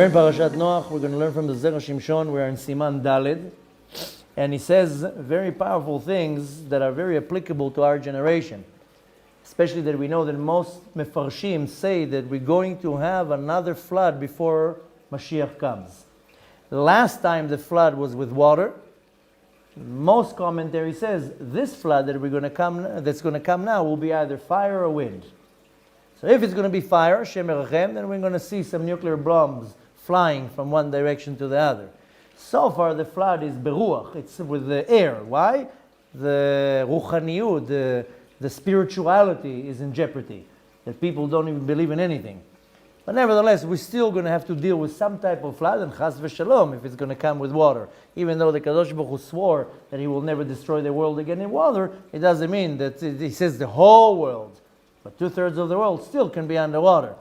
We're in Parashat Noach. We're going to learn from the Zera Shimshon. We're in Siman Daled. And he says very powerful things that are very applicable to our generation. Especially that we know that most mefarshim say that we're going to have another flood before Mashiach comes. The last time the flood was with water. Most commentary says this flood that's going to come now will be either fire or wind. So if it's going to be fire, Shem Erachem, then we're going to see some nuclear bombs flying from one direction to the other. So far the flood is beruach, it's with the air. Why? The ruchaniyut, the spirituality is in jeopardy. That people don't even believe in anything. But nevertheless, we're still going to have to deal with some type of flood, and chas v'shalom, if it's going to come with water. Even though the Kadosh Baruch Hu swore that he will never destroy the world again in water, it doesn't mean that he says the whole world. But 2/3 of the world still can be underwater.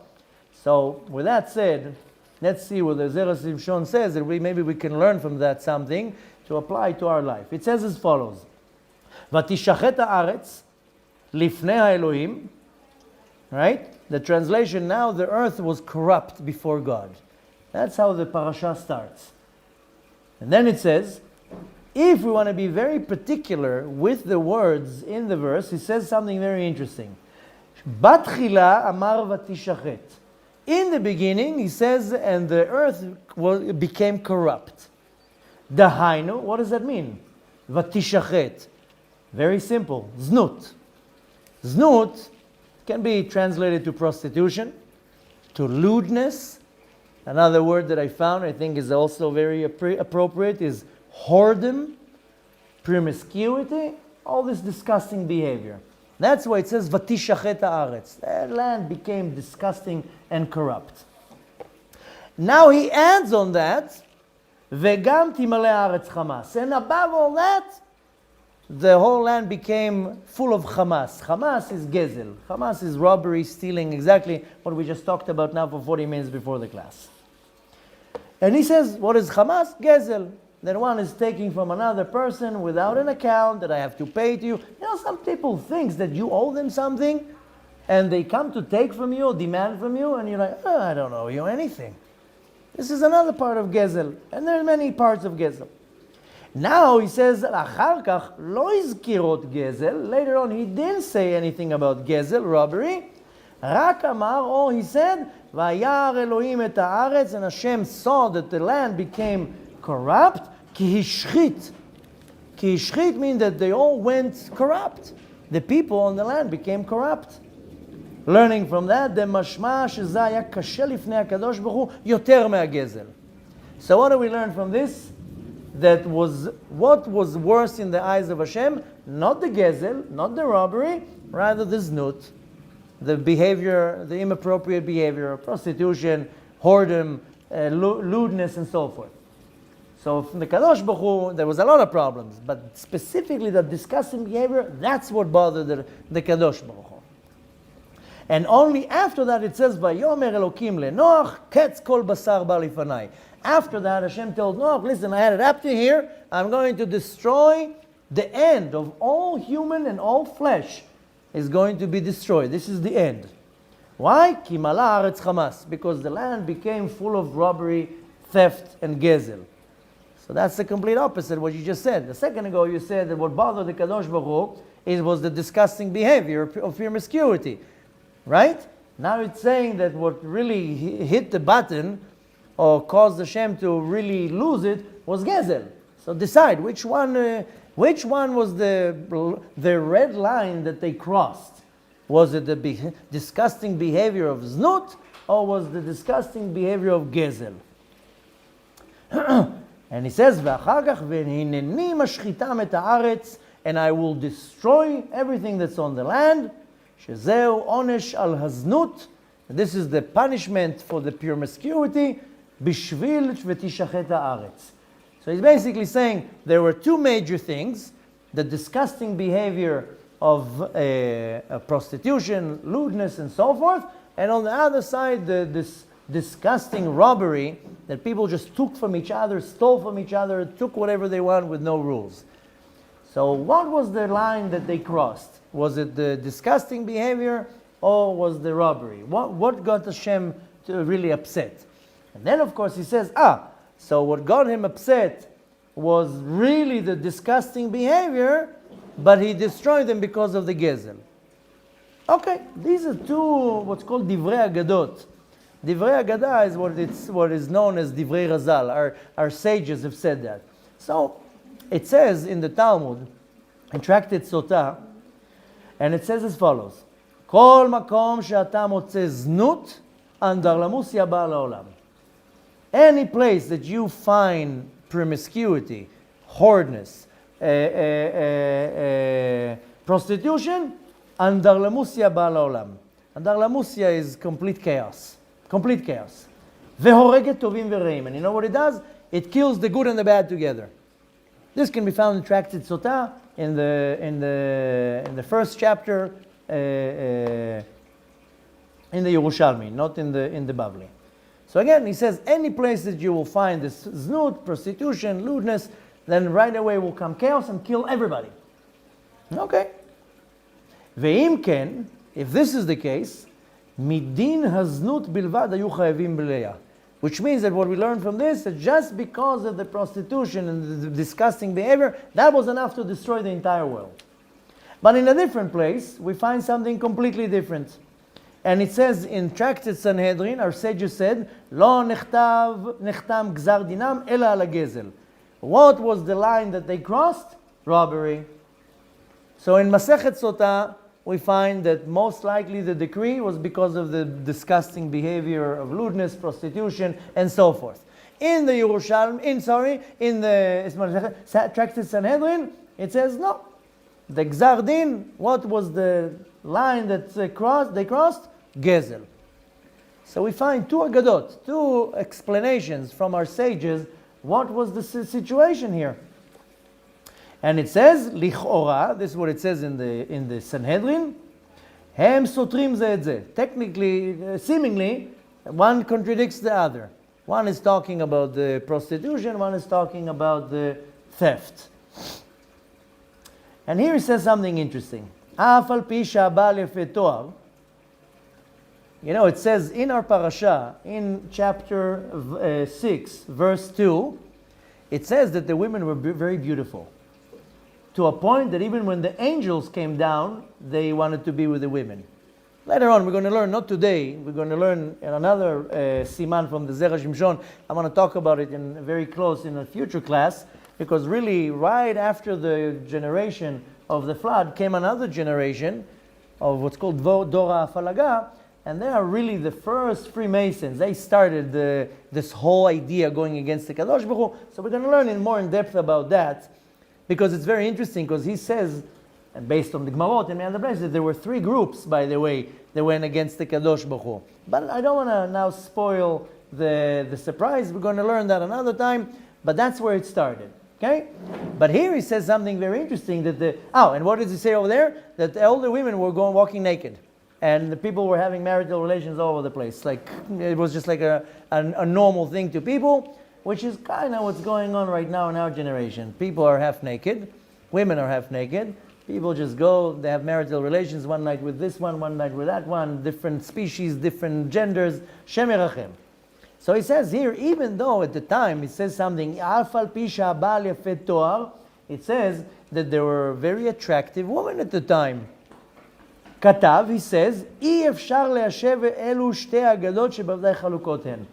So, with that said, let's see what the Zera Shimshon says, that maybe we can learn from that something to apply to our life. It says as follows: Vatishachet haaretz lifnei haElohim. Right? The translation, now the earth was corrupt before God. That's how the parasha starts. And then it says, if we want to be very particular with the words in the verse, he says something very interesting. Batchila amar vatishachet. In the beginning, he says, and the earth became corrupt. Dahainu, what does that mean? Vatishachet. Very simple. Znut. Znut can be translated to prostitution, to lewdness. Another word that I found, I think is also very appropriate, is whoredom, promiscuity, all this disgusting behavior. That's why it says, Vatishachet haaretz. The land became disgusting and corrupt. Now he adds on that, Vegam timale haaretz chamas. And above all that, the whole land became full of Hamas. Hamas is gezel. Hamas is robbery, stealing, exactly what we just talked about now for 40 minutes before the class. And he says, what is Hamas? Gezel. That one is taking from another person without an account that I have to pay to you. You know, some people think that you owe them something and they come to take from you or demand from you and you're like, oh, I don't owe you anything. This is another part of gezel. And there are many parts of gezel. Now he says, Achar kach lo izkirot gezel. Later on, he didn't say anything about gezel, robbery. Rak amar, he said, Vayar Elohim et haaretz, and Hashem saw that the land became corrupt. Ki hishchit. Ki hishchit means that they all went corrupt. The people on the land became corrupt. Learning from that, the mashma sheza haya kashe lifnei HaKadosh Baruch Hu yoter me'agezel. So what do we learn from this? That was what was worse in the eyes of Hashem, not the gezel, not the robbery, rather the znut, the behavior, the inappropriate behavior, prostitution, whoredom, lewdness, and so forth. So from the Kadosh Baruch Hu, there was a lot of problems, but specifically the disgusting behavior, that's what bothered the Kadosh Baruch Hu. And only after that it says, Vayomer Elokim leNoach, ketz kol basar ba lifanai. After that, Hashem told Noach, listen, I had it up to here. I'm going to destroy the end of all human and all flesh is going to be destroyed. This is the end. Why? Ki mala haaretz chamas. Because the land became full of robbery, theft, and gezel. So that's the complete opposite of what you just said. A second ago, you said that what bothered the Kadosh Baruch Hu was the disgusting behavior of promiscuity. Right? Now it's saying that what really hit the button or caused Hashem to really lose it was gezel. So decide which one was the red line that they crossed. Was it the disgusting behavior of znut, or was the disgusting behavior of gezel? And he says, "V'achar kach v'hineni mashchitam et haaretz," and I will destroy everything that's on the land. Shezeu onesh al haznut. This is the punishment for the promiscuity. Bishvil v'tishachet haaretz. So he's basically saying there were two major things: the disgusting behavior of prostitution, lewdness, and so forth, and on the other side, this disgusting robbery that people just took from each other, stole from each other, took whatever they want with no rules. So what was the line that they crossed? Was it the disgusting behavior or was the robbery? What got Hashem really upset? And then, of course, he says, so what got him upset was really the disgusting behavior, but he destroyed them because of the gezel. Okay, these are two what's called divrei agadot. Divrei agada is what is known as divrei razal. Our sages have said that. So it says in the Talmud, in Tractate Sotah, and it says as follows: Kol makom she'ata motze znut andarlamusia ba la'olam. Any place that you find promiscuity, whoredness, prostitution, andarlamusia ba la'olam. Andarlamusia is complete chaos. Complete chaos. Vehoreget tovim vereim. And you know what it does? It kills the good and the bad together. This can be found in Tractate Sotah in the first chapter in the Yerushalmi, not in the Bavli. So again, he says any place that you will find this znut, prostitution, lewdness, then right away will come chaos and kill everybody. Okay. Ve'im ken, if this is the case, midin haznut bilvad hayu chayavim b'leya. Which means that what we learn from this, that just because of the prostitution and the disgusting behavior, that was enough to destroy the entire world. But in a different place, we find something completely different. And it says in Tractate Sanhedrin, our sages said, Lo nechtam gzar dinam ela ala gezel. What was the line that they crossed? Robbery. So in Masechet Sotah, we find that most likely the decree was because of the disgusting behavior of lewdness, prostitution, and so forth. In the Yerushalmi, in the Tractate Sanhedrin, it says no. The Gzar Din, what was the line that they crossed? Gezel. So we find two agadot, two explanations from our sages. What was the situation here? And it says, lichora, this is what it says in the Sanhedrin, hem sotrim ze et ze. Technically, seemingly, one contradicts the other. One is talking about the prostitution, one is talking about the theft. And here he says something interesting. Af al pi she'abal yefeh toar. You know, it says in our parasha, in chapter 6, verse 2, it says that the women were very beautiful. To a point that even when the angels came down, they wanted to be with the women. Later on, we're going to learn, not today, we're going to learn in another siman from the Zera Shimshon. I'm going to talk about it very close in a future class, because really, right after the generation of the flood, came another generation of what's called Dora Falaga, and they are really the first Freemasons. They started this whole idea going against the Kadosh Baruch Hu. So we're going to learn more in depth about that, because it's very interesting, because he says, and based on the Gemarot and other places, there were three groups, by the way, that went against the Kadosh Baruch Hu. But I don't want to now spoil the surprise. We're going to learn that another time, but that's where it started. Okay? But here he says something very interesting, that and what does he say over there? That the elder women were walking naked. And the people were having marital relations all over the place. Like, it was just like a normal thing to people, which is kind of what's going on right now in our generation. People are half naked. Women are half naked. People just go, they have marital relations one night with this one night with that one, different species, different genders. Shem Yerachem. So he says here, even though at the time it says something, Afal Pisha Bal Yafet Toar, it says that there were very attractive women at the time. Katav, he says, אי אפשר ליישב אלו שתי אגדות שבוודאי חלוקות הן.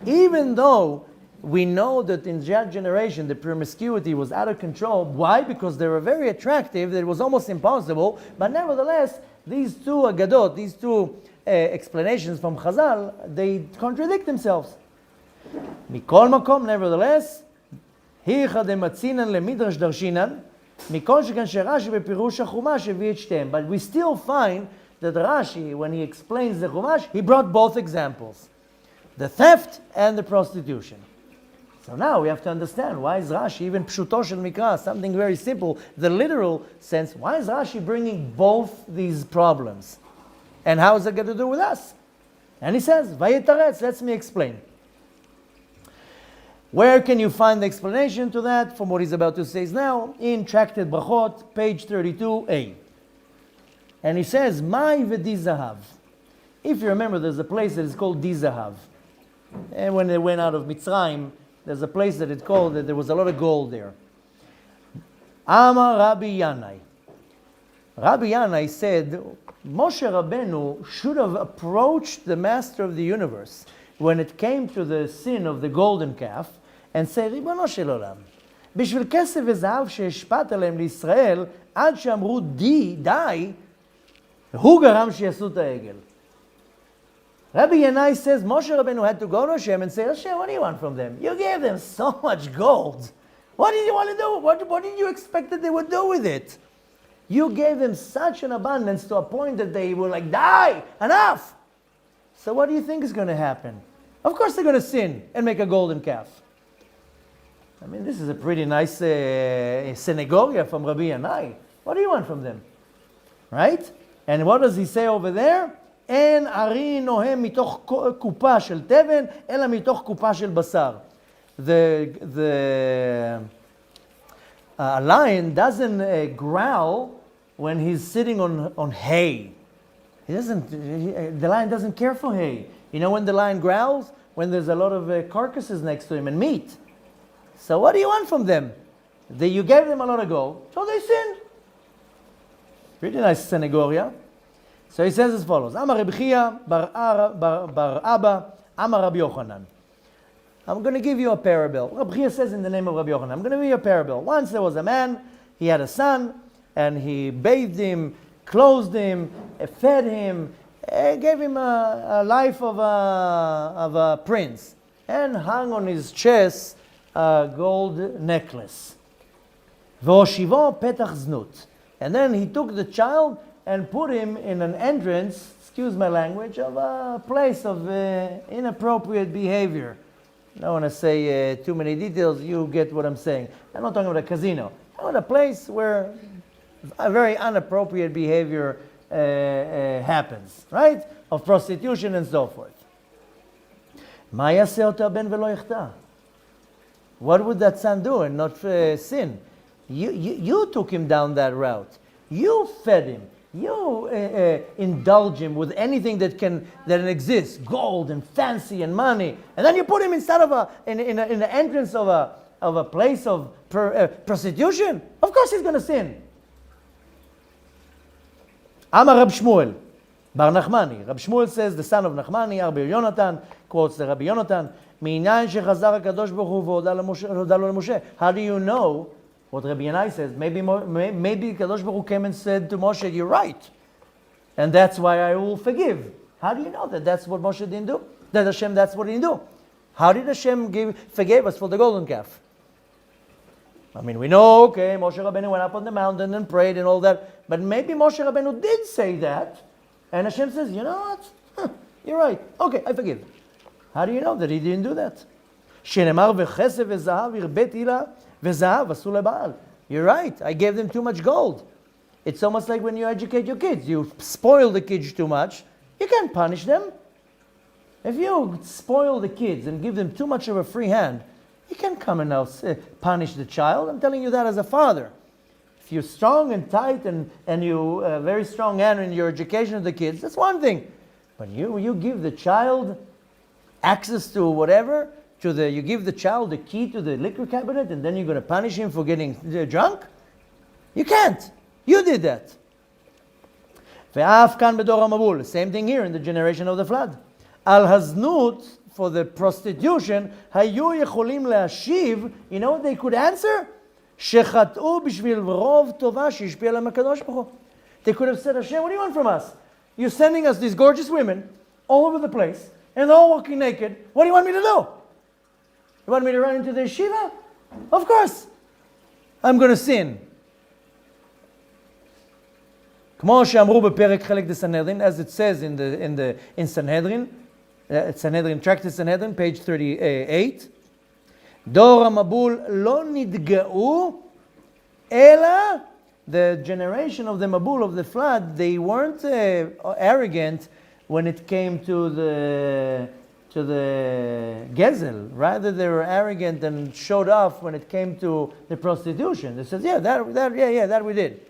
Even though we know that in that generation the promiscuity was out of control. Why? Because they were very attractive, that it was almost impossible. But nevertheless, these two agadot, these two explanations from Chazal, they contradict themselves. Mikol makom, nevertheless, היכא דמצינן למדרש דרשינן, מכל שכן שרש"י בפירוש החומש הביא את שתיהם. But we still find that Rashi, when he explains the Chumash, he brought both examples. The theft and the prostitution. So now we have to understand, why is Rashi, even Pshuto shel Mikra, something very simple, the literal sense, why is Rashi bringing both these problems? And how is it going to do with us? And he says, Vayetaretz, let me explain. Where can you find the explanation to that from what he's about to say now? In Tractate Brachot, page 32a. And he says, Mai v'di zahav. If you remember, there's a place that is called Di Zahav. And when they went out of Mitzrayim, there's a place that it's called, that there was a lot of gold there. Amar Rabbi Yanai. Rabbi Yanai said, Moshe Rabbeinu should have approached the master of the universe when it came to the sin of the golden calf and said, ריבונו של עולם, בשביל כסף וזהב שהשפעת עליהם לישראל, עד שאמרו די, הוא גרם שיעשו את העגל. Rabbi Yanai says, Moshe Rabbeinu had to go to Hashem and say, Hashem, what do you want from them? You gave them so much gold. What did you want to do? What did you expect that they would do with it? You gave them such an abundance to a point that they were like, die, enough. So what do you think is going to happen? Of course they're going to sin and make a golden calf. I mean, this is a pretty nice senegoria from Rabbi Yanai. What do you want from them? Right? And what does he say over there? אין ארי נוהם מתוך קופה של תבן, אלא מתוך קופה של בשר. A lion doesn't growl when he's sitting on hay. The lion doesn't care for hay. You know when the lion growls? When there's a lot of carcasses next to him and meat. So what do you want from them? You gave them a lot of gold, so they sinned. Pretty nice senegoria. So he says as follows, Amar Rabbi Chia bar Abba, Amar Rabbi Yochanan. I'm going to give you a parable. Rabbi Chia says in the name of Rabbi Yochanan, I'm going to give you a parable. Once there was a man, he had a son, and he bathed him, clothed him, fed him, gave him a life of a prince, and hung on his chest a gold necklace. V'oshivo petach znut. And then he took the child and put him in an entrance, excuse my language, of a place of inappropriate behavior. I don't want to say too many details, you get what I'm saying. I'm not talking about a casino. I'm about a place where a very inappropriate behavior happens, right? Of prostitution and so forth. מה יעשה אותו הבן ולא יחטא? What would that son do and not sin? You took him down that route. You fed him. You indulge him with anything that exists, gold and fancy and money, and then you put him inside of in the entrance of a place of prostitution. Of course, he's going to sin. Amar Rab Shmuel bar Nachmani. Rab Shmuel says, the son of Nachmani, Rabbi Yonatan, quotes the Rabbi Yonatan. Minyan shechazar HaKadosh Baruch Hu v'hoda lo leMoshe. How do you know? What Rabbi Yanai says, maybe Kadosh Baruch Hu came and said to Moshe, you're right. And that's why I will forgive. How do you know that that's what Moshe didn't do? That Hashem, that's what he didn't do? How did Hashem forgive us for the golden calf? I mean, we know, okay, Moshe Rabbeinu went up on the mountain and prayed and all that. But maybe Moshe Rabbeinu did say that. And Hashem says, you know what? You're right. Okay, I forgive. How do you know that he didn't do that? Shenemar v'chesed v'zahav irbeti la. You're right. I gave them too much gold. It's almost like when you educate your kids. You spoil the kids too much. You can't punish them. If you spoil the kids and give them too much of a free hand, you can't come and now punish the child. I'm telling you that as a father. If you're strong and tight and you very strong hand in your education of the kids, that's one thing. But you give the child access to whatever, you give the child the key to the liquor cabinet and then you're going to punish him for getting drunk? You can't. You did that. Same thing here in the generation of the flood. Al haznut, for the prostitution, hayu yecholim le'ashiv, you know what they could answer? Shechat'u b'shvil rov tova shishpi alam HaKadosh Baruch Hu. They could have said, Hashem, what do you want from us? You're sending us these gorgeous women all over the place and they're all walking naked. What do you want me to do? You want me to run into the yeshiva? Of course. I'm going to sin. כמו שאמרו בפרק חלק דסנהדרין, as it says in Sanhedrin, Tractate Sanhedrin, page 38, דור המבול לא נתגאו, אלא, the generation of the Mabul of the flood, they weren't arrogant when it came to the Gezel. Rather, they were arrogant and showed off when it came to the prostitution. They said, that we did.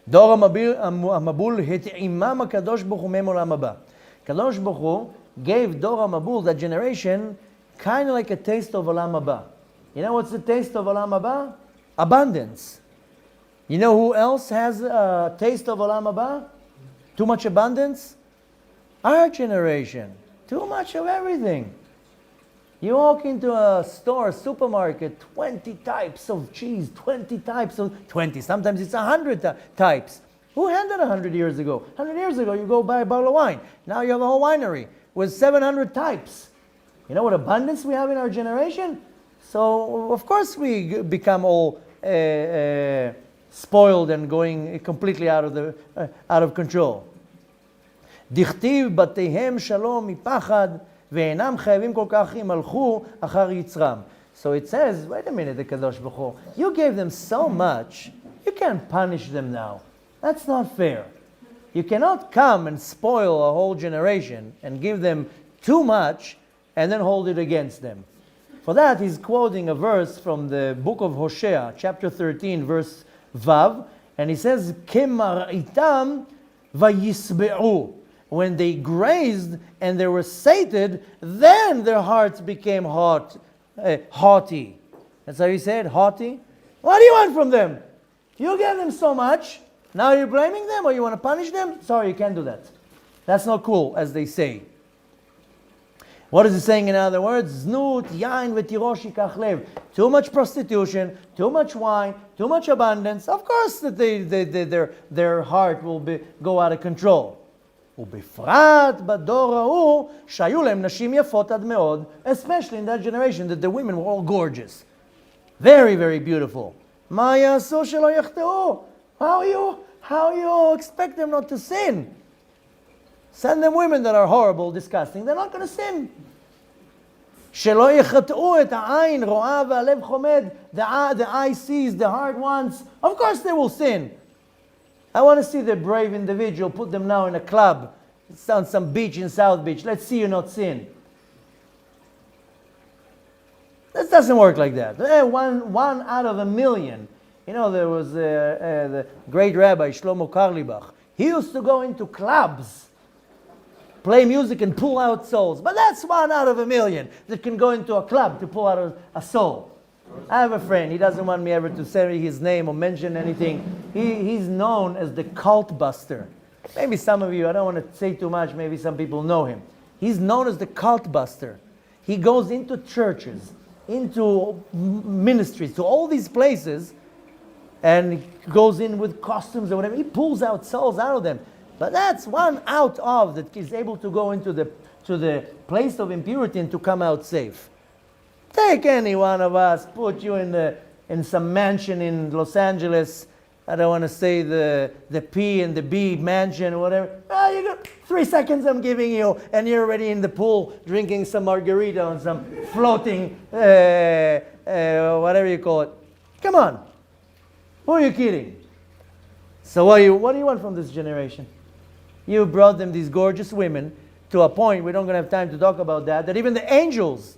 דור המבול התאימם הקדוש ברוך הוא מהם עולם הבא. Kadosh Baruch Hu gave Dor HaMabul, that generation, kind of like a taste of Olam Haba. You know what's the taste of Olam Haba? Abundance. You know who else has a taste of Olam Haba? Too much abundance? Our generation. Too much of everything. You walk into a store, a supermarket, 20 types of cheese, 20 types of, 20, sometimes it's 100 types. Who had that 100 years ago? 100 years ago, you go buy a bottle of wine. Now you have a whole winery with 700 types. You know what abundance we have in our generation? So, of course, we become all spoiled and going completely out of control. דכתיב בתיהם שלום מפחד ואינם חייבים כל כך אם הלכו אחר יצרם. So it says, wait a minute, the Kadosh Baruch Hu, you gave them so much, you can't punish them now. That's not fair. You cannot come and spoil a whole generation and give them too much and then hold it against them. For that, he's quoting a verse from the book of Hosea, chapter 13, verse Vav, and he says, Kemar'itam vayisbe'u. When they grazed and they were sated, then their hearts became haughty. That's how he said, haughty. What do you want from them? You gave them so much, now you're blaming them or you want to punish them? Sorry, you can't do that. That's not cool, as they say. What is he saying in other words? Znut, yain, v'tirosh yikach lev. Too much prostitution, too much wine, too much abundance. Of course that their heart will go out of control. ובפרט בדור ההוא שהיו להם נשים יפות עד מאוד, especially in that generation that the women were all gorgeous. Very, very beautiful. מה יעשו שלא יחטאו? How you expect them not to sin? Send them women that are horrible, disgusting. They're not going to sin. שלא יחטאו את העין רואה והלב חומד. The eye sees, the heart wants. Of course they will sin. I want to see the brave individual, put them now in a club, on some beach in South Beach. Let's see you not sin. This doesn't work like that. One out of a million. You know, there was the great Rabbi Shlomo Karlibach. He used to go into clubs, play music and pull out souls. But that's one out of a million that can go into a club to pull out a soul. I have a friend, he doesn't want me ever to say his name or mention anything. He's known as the cult buster. Maybe some of you, I don't want to say too much, maybe some people know him. He's known as the cult buster. He goes into churches, into ministries, to all these places, and goes in with costumes or whatever. He pulls out souls out of them. But that's one out of that is able to go into the place of impurity and to come out safe. Take any one of us, put you in some mansion in Los Angeles. I don't want to say the P and the B mansion or whatever. You got 3 seconds I'm giving you, and you're already in the pool drinking some margarita on some floating, whatever you call it. Come on. Who are you kidding? So what do you want from this generation? You brought them these gorgeous women to a point, we don't going to have time to talk about that even the angels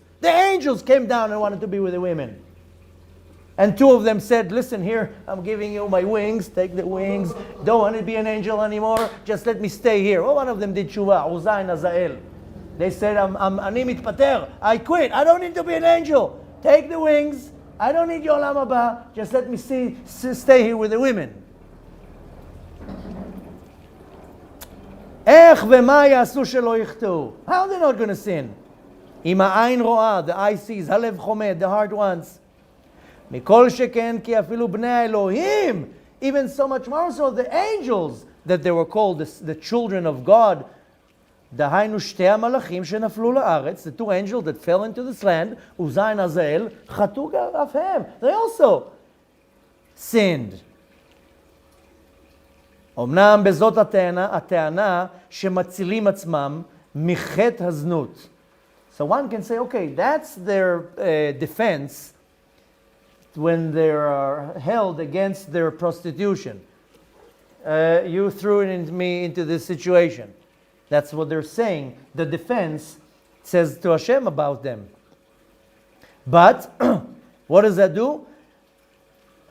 came down and wanted to be with the women. And 2 of them said, listen here, I'm giving you my wings, take the wings, don't want to be an angel anymore, just let me stay here. Well, one of them did tshuva, Uzai and Azael. They said, ani mitpater, I quit, I don't need to be an angel. Take the wings, I don't need your olam haba, just let me stay here with the women. איך ומה יעשו שלא יחטאו? How are they not going to sin? אם העין רואה, the eye sees, הלב חומד, the heart wants. מכל שכן כי אפילו בני האלוהים, even so much more so the angels that they were called the children of God, דהיינו שתי המלאכים שנפלו לארץ, the 2 angels that fell into this land, עוזי ועזאל, חטאו אף הם. They also sinned. אמנם בזאת הטענה שמצילים עצמם מחטא הזנות. So one can say, okay, that's their defense when they are held against their prostitution. You threw me into this situation. That's what they're saying. The defense says to Hashem about them. But what does that do?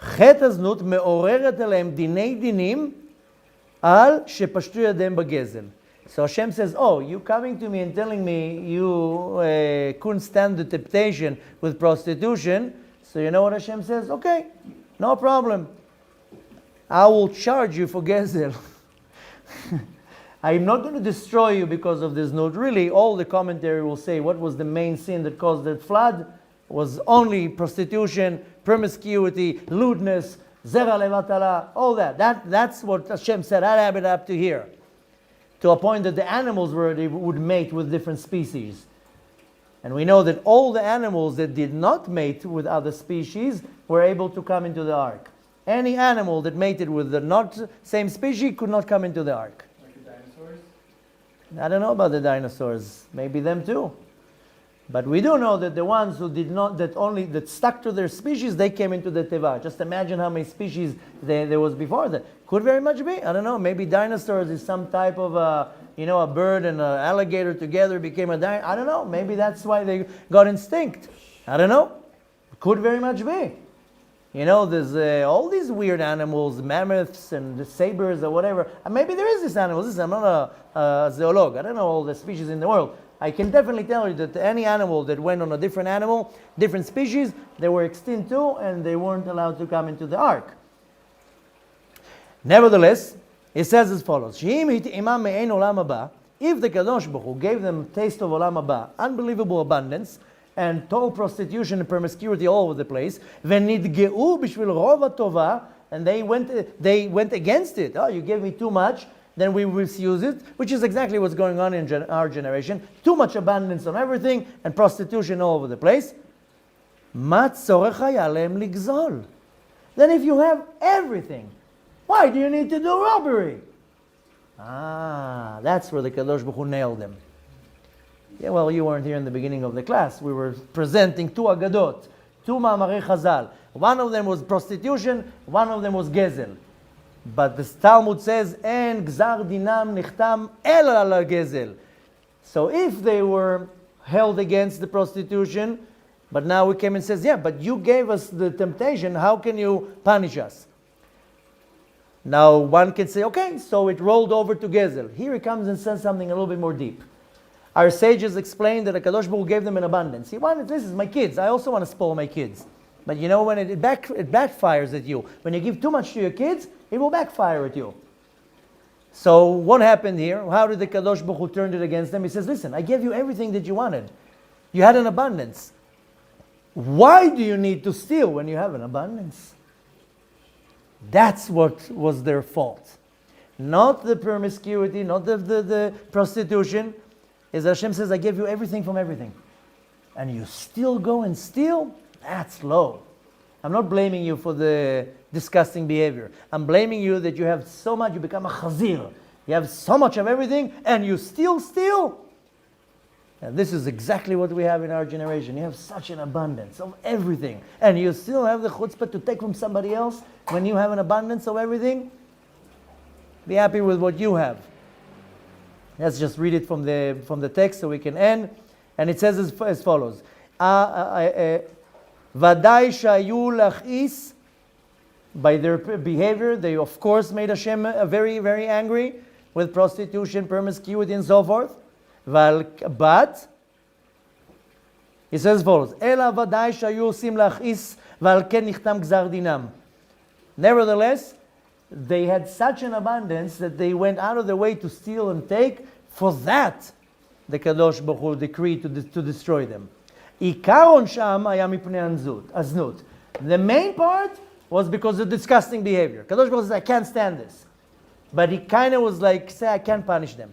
חטא הזנות מעוררת עליהם דיני דינים על שפשטו ידיהם בגזל. So Hashem says, oh, you coming to me and telling me you couldn't stand the temptation with prostitution. So you know what Hashem says? Okay, no problem. I will charge you for gezel. I'm not going to destroy you because of this note. Really, all the commentary will say what was the main sin that caused that flood was only prostitution, promiscuity, lewdness, zera levatala, all that. That's what Hashem said. I have it up to here. To a point that the animals they would mate with different species. And we know that all the animals that did not mate with other species were able to come into the ark. Any animal that mated with the not same species could not come into the ark. Like the dinosaurs? I don't know about the dinosaurs. Maybe them too. But we do know that the ones who did not, that stuck to their species, they came into the teva. Just imagine how many species there was before that. Could very much be. I don't know. Maybe dinosaurs is some type of a bird and an alligator together became a dinosaur. I don't know. Maybe that's why they got instinct. I don't know. Could very much be. There's all these weird animals, mammoths and the sabers or whatever. And maybe there is this animal. I'm not a zoologist. I don't know all the species in the world. I can definitely tell you that any animal that went on a different animal, different species, they were extinct too, and they weren't allowed to come into the ark. Nevertheless, it says as follows: if the Kadosh Baruch Hu gave them taste of Olam Haba, unbelievable abundance, and total prostitution and promiscuity all over the place, and they went against it. Oh, you gave me too much, then we misuse it, which is exactly what's going on in our generation. Too much abundance on everything and prostitution all over the place. Then if you have everything, why do you need to do robbery? That's where the Kadosh Baruch Hu nailed them. Yeah, well, you weren't here in the beginning of the class. We were presenting two agadot, two ma'amarei Chazal. One of them was prostitution, one of them was gezel. But the Talmud says, "En gzar dinam nichtam el al gezel." So if they were held against the prostitution, but now we came and says, "Yeah, but you gave us the temptation. How can you punish us?" Now one can say, "Okay, so it rolled over to gezel." Here he comes and says something a little bit more deep. Our sages explained that HaKadosh Baruch Hu gave them an abundance. He wanted, this is my kids. I also want to spoil my kids. But when it backfires at you. When you give too much to your kids, it will backfire at you. So what happened here? How did the Kadosh Baruch Hu turn it against them? He says, listen, I gave you everything that you wanted. You had an abundance. Why do you need to steal when you have an abundance? That's what was their fault. Not the promiscuity, not the prostitution. As Hashem says, I gave you everything from everything. And you still go and steal? That's low. I'm not blaming you for the disgusting behavior. I'm blaming you that you have so much, you become a chazir. You have so much of everything, and you still steal. And this is exactly what we have in our generation. You have such an abundance of everything, and you still have the chutzpah to take from somebody else when you have an abundance of everything. Be happy with what you have. Let's just read it from the text so we can end. And it says as follows. Vadai shayu lachis. By their behavior, they of course made Hashem very, very angry with prostitution, promiscuity, and so forth. But he says as follows. Ela vadai shayu sim lachis val ken nichtam gzar dinam. Nevertheless, they had such an abundance that they went out of their way to steal and take. For that, the Kadosh Baruch Hu decreed to destroy them. Ikaron sham haya mipnei aznut. The main part was because of disgusting behavior. Kadosh Baruch Hu says, I can't stand this. But he kind of was like, say, I can't punish them.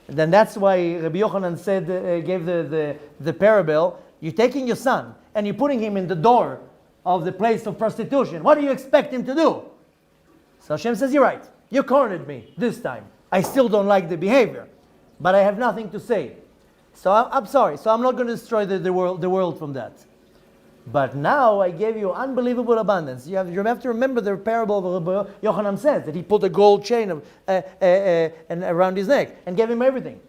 And then that's why Rabbi Yochanan said, gave the parable, you're taking your son and you're putting him in the door of the place of prostitution. What do you expect him to do? So Hashem says, you're right. You cornered me this time. I still don't like the behavior, but I have nothing to say. So I'm sorry. So I'm not going to destroy the world from that. But now I gave you unbelievable abundance. You have to remember the parable of Rabbi Yochanan says that he put a gold chain and around his neck and gave him everything.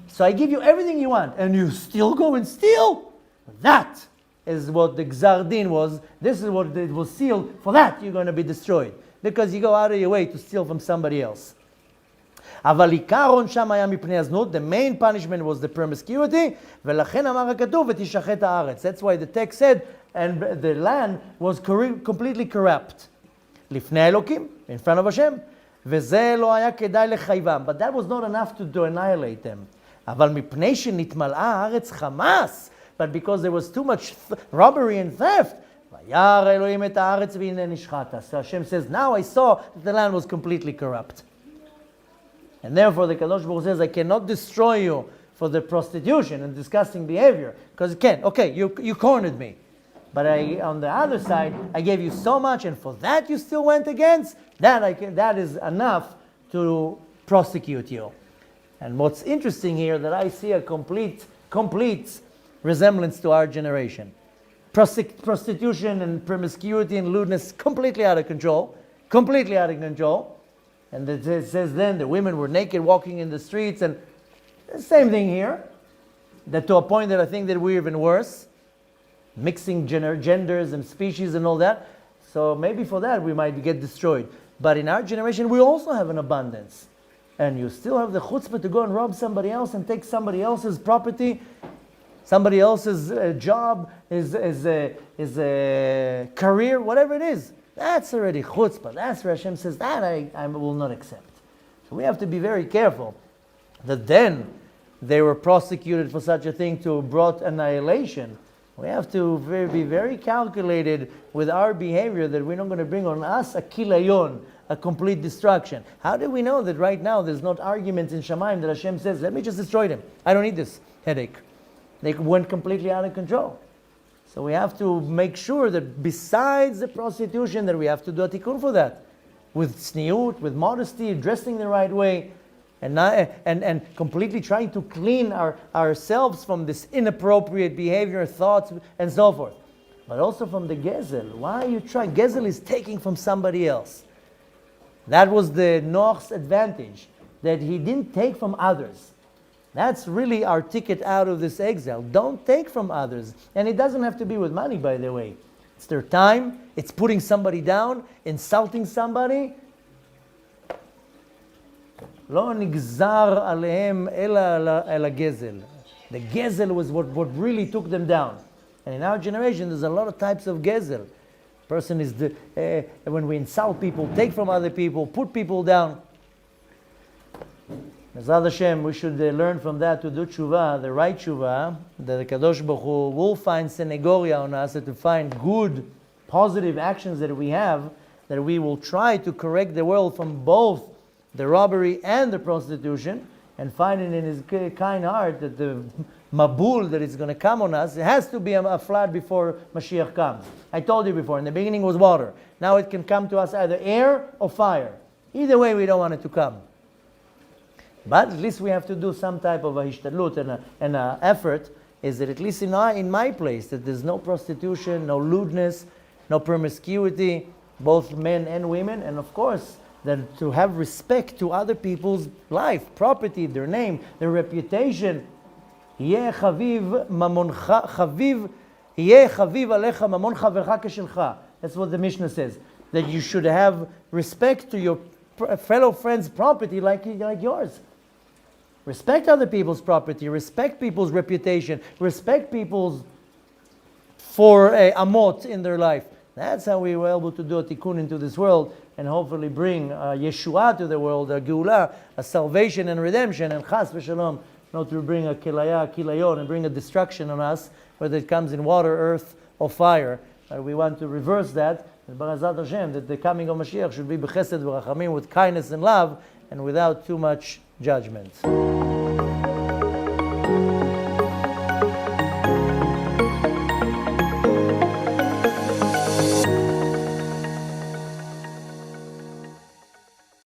So I give you everything you want, and you still go and steal? That is what the Gzar Din was. This is what it was sealed. For that you're going to be destroyed. Because you go out of your way to steal from somebody else. אבל עיקר עונשם היה מפני הזנות, the main punishment was the promiscuity, ולכן אמר הכתוב ותשחט הארץ. That's why the text said, and the land was completely corrupt. לפני האלוקים, in front of השם, וזה לא היה כדאי לחייבם. But that was not enough to annihilate them. אבל מפני שנתמלאה הארץ חמאס, but because there was too much robbery and theft, וירא אלוהים את הארץ והנה נשחטה. So Hashem says, now I saw that the land was completely corrupt. And therefore the Kadosh Baruch Hu says, I cannot destroy you for the prostitution and disgusting behavior. Because you can't. Okay, you cornered me. But on the other side, I gave you so much, and for that you still went against, that is enough to prosecute you. And what's interesting here, that I see a complete resemblance to our generation. Prostitution and promiscuity and lewdness completely out of control. And it says then the women were naked walking in the streets, and the same thing here. That to a point that I think that we're even worse. Mixing genders and species and all that. So maybe for that we might get destroyed. But in our generation we also have an abundance. And you still have the chutzpah to go and rob somebody else and take somebody else's property, somebody else's job, his career, whatever it is. That's already chutzpah. That's where Hashem says, that I will not accept. So we have to be very careful that then they were prosecuted for such a thing to brought annihilation. We have to be very calculated with our behavior that we're not going to bring on us a kilayon, a complete destruction. How do we know that right now there's not arguments in Shamayim that Hashem says, let me just destroy them. I don't need this headache. They went completely out of control. So we have to make sure that besides the prostitution, that we have to do a tikkun for that. With tzniut, with modesty, dressing the right way, and completely trying to clean ourselves from this inappropriate behavior, thoughts, and so forth. But also from the gezel. Why are you trying? Gezel is taking from somebody else. That was the Noach's advantage, that he didn't take from others. That's really our ticket out of this exile. Don't take from others. And it doesn't have to be with money, by the way. It's their time, it's putting somebody down, insulting somebody. לא נגזר עליהם אלא גזל. The gezel was what really took them down. And in our generation, there's a lot of types of gezel. Person is when we insult people, take from other people, put people down. Bezrat Hashem, we should learn from that to do tshuva, the right tshuva, that the Kadosh Baruch Hu will find senegoria on us, to find good, positive actions that we have, that we will try to correct the world from both the robbery and the prostitution, and finding in his kind heart that the mabul that is going to come on us, it has to be a flood before Mashiach comes. I told you before, in the beginning was water. Now it can come to us either air or fire. Either way, we don't want it to come. But at least we have to do some type of a hishtadlut and a effort, is that at least in my place, that there's no prostitution, no lewdness, no promiscuity, both men and women, and of course, that to have respect to other people's life, property, their name, their reputation. Yeh chaviv alecha mamon chavercha keshelcha. That's what the Mishnah says. That you should have respect to your fellow friend's property like yours. Respect other people's property, respect people's reputation, respect people's for amot in their life. That's how we were able to do a tikkun into this world and hopefully bring Yeshua to the world, a Geulah, a salvation and redemption, and chas v'shalom, not to bring a kilayon, and bring a destruction on us, whether it comes in water, earth, or fire. We want to reverse that, and Bezrat Hashem, that the coming of Mashiach should be b'chesed v'rachamim, with kindness and love, and without too much judgment.